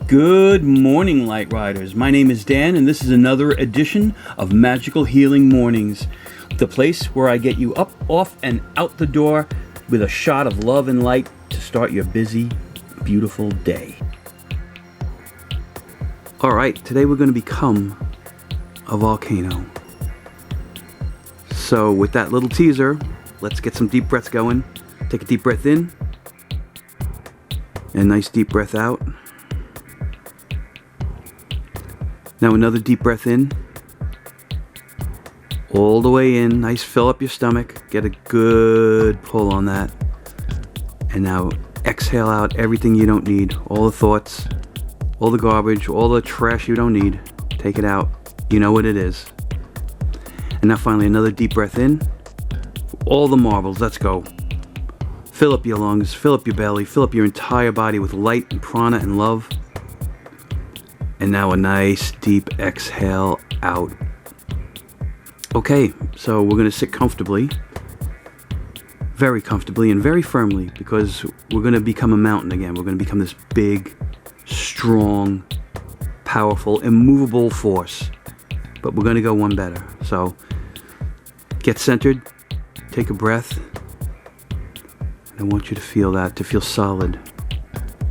Good morning, Light Riders. My name is Dan, and this is another edition of Magical Healing Mornings, the place where I get you up, off, and out the door with a shot of love and light to start your busy, beautiful day. All right, today we're going to become a volcano. So with that little teaser, let's get some deep breaths going. Take a deep breath in, and a nice deep breath out. Now another deep breath in, all the way in, nice, fill up your stomach, get a good pull on that. And now exhale out everything you don't need, all the thoughts, all the garbage, all the trash you don't need, take it out, you know what it is. And now finally another deep breath in, all the marbles, let's go. Fill up your lungs, fill up your belly, fill up your entire body with light and prana and love. And now a nice deep exhale out. Okay, so we're going to sit comfortably, very comfortably and very firmly, because we're going to become a mountain again. We're going to become this big, strong, powerful, immovable force. But we're going to go one better. So get centered, take a breath, and I want you to feel that, to feel solid,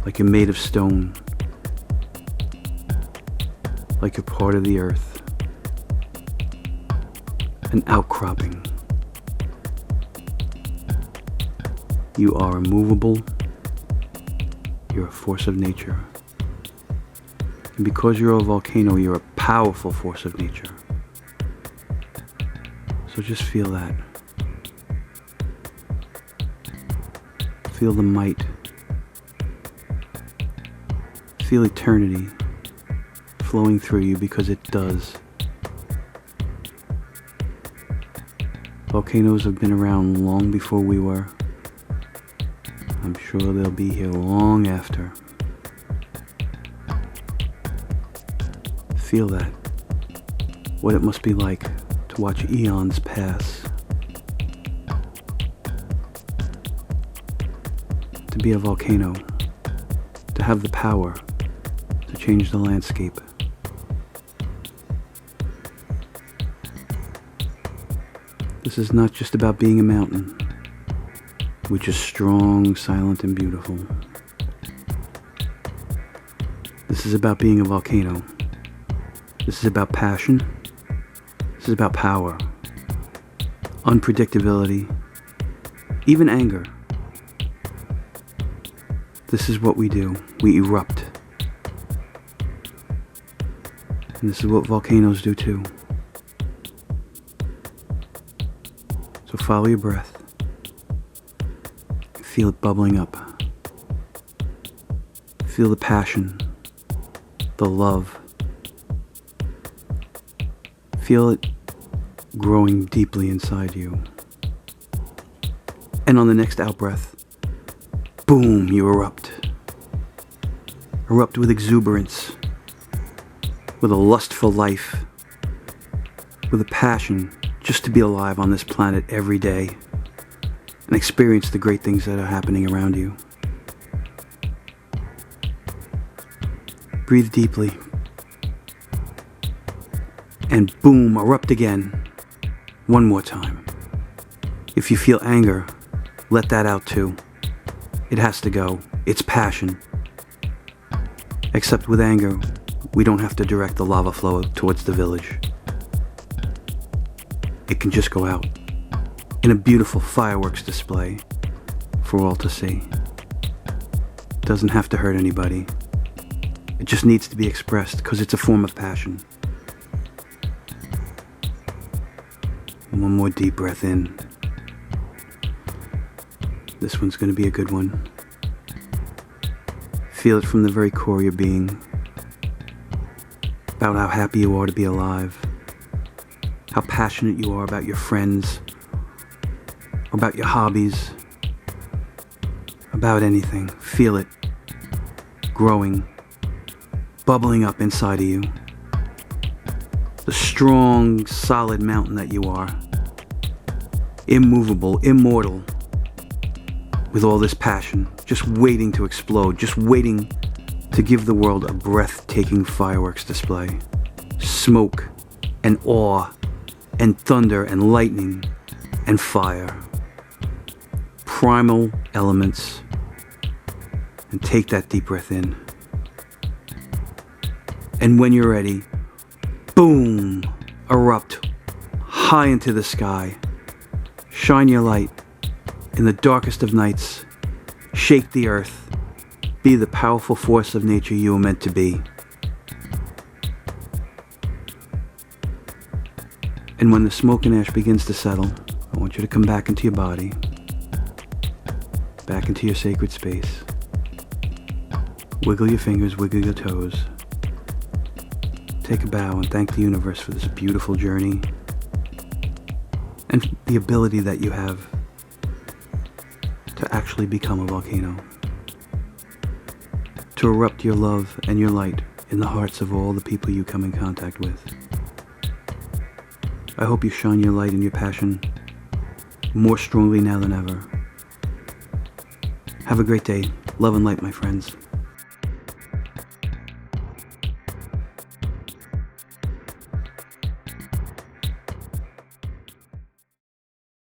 like you're made of stone. Like you're part of the earth, an outcropping. You are immovable, you're a force of nature. And because you're a volcano, you're a powerful force of nature. So just feel that. Feel the might. Feel eternity flowing through you, because it does. Volcanoes have been around long before we were. I'm sure they'll be here long after. Feel that. What it must be like to watch eons pass. To be a volcano. To have the power to change the landscape. This is not just about being a mountain, which is strong, silent, and beautiful. This is about being a volcano. This is about passion. This is about power, unpredictability, even anger. This is what we do. We erupt. And this is what volcanoes do too. So follow your breath. Feel it bubbling up. Feel the passion, the love. Feel it growing deeply inside you. And on the next out breath, boom, you erupt. Erupt with exuberance, with a lust for life, with a passion just to be alive on this planet every day and experience the great things that are happening around you. Breathe deeply. And boom, erupt again. One more time. If you feel anger, let that out too. It has to go. It's passion. Except with anger, we don't have to direct the lava flow towards the village. It can just go out in a beautiful fireworks display for all to see. It doesn't have to hurt anybody. It just needs to be expressed because it's a form of passion. One more deep breath in. This one's going to be a good one. Feel it from the very core of your being. About how happy you are to be alive. How passionate you are about your friends, about your hobbies, about anything. Feel it growing, bubbling up inside of you. The strong, solid mountain that you are. Immovable, immortal, with all this passion, just waiting to explode, just waiting to to give the world a breathtaking fireworks display. Smoke and awe and thunder and lightning and fire. Primal elements. And take that deep breath in. And when you're ready, boom, erupt high into the sky. Shine your light in the darkest of nights. Shake the earth. Be the powerful force of nature you were meant to be. And when the smoke and ash begins to settle, I want you to come back into your body, back into your sacred space. Wiggle your fingers, wiggle your toes. Take a bow and thank the universe for this beautiful journey and the ability that you have to actually become a volcano. To erupt your love and your light in the hearts of all the people you come in contact with. I hope you shine your light and your passion more strongly now than ever. Have a great day. Love and light, my friends.